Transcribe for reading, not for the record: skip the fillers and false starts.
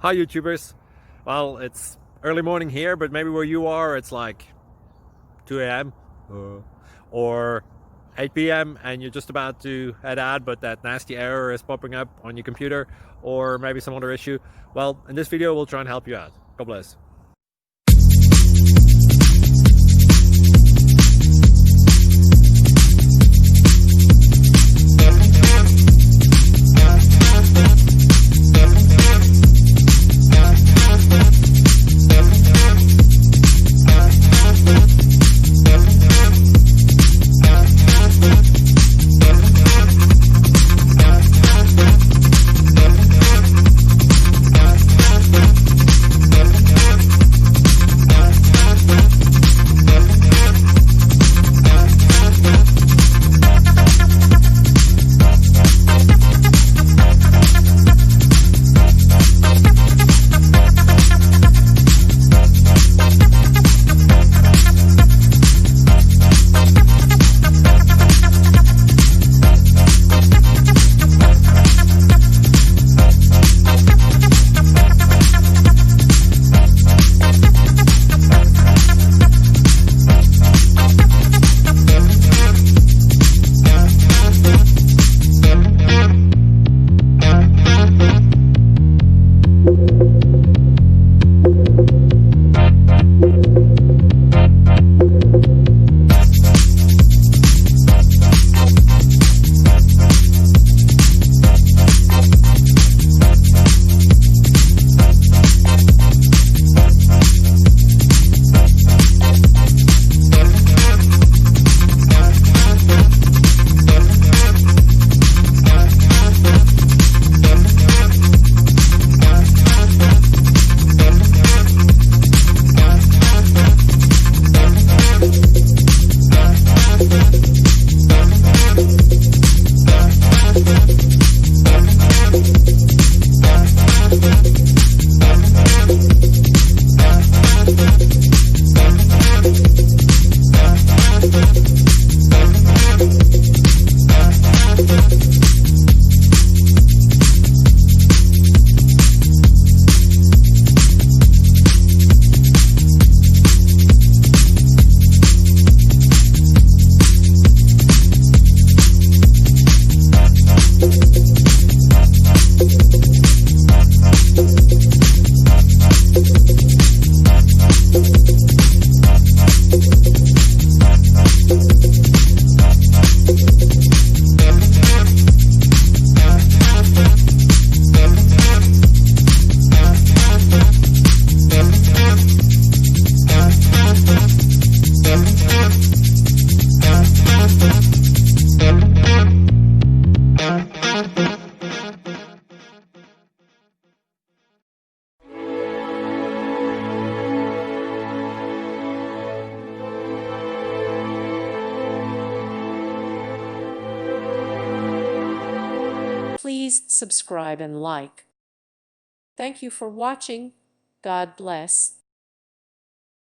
Hi YouTubers. Well, it's early morning here, but maybe where you are it's like 2 a.m. or 8 p.m. and you're just about to head out, but that nasty error is popping up on your computer, or maybe some other issue. Well, in this video we'll try and help you out. God bless. Please subscribe and like. Thank you for watching. God bless.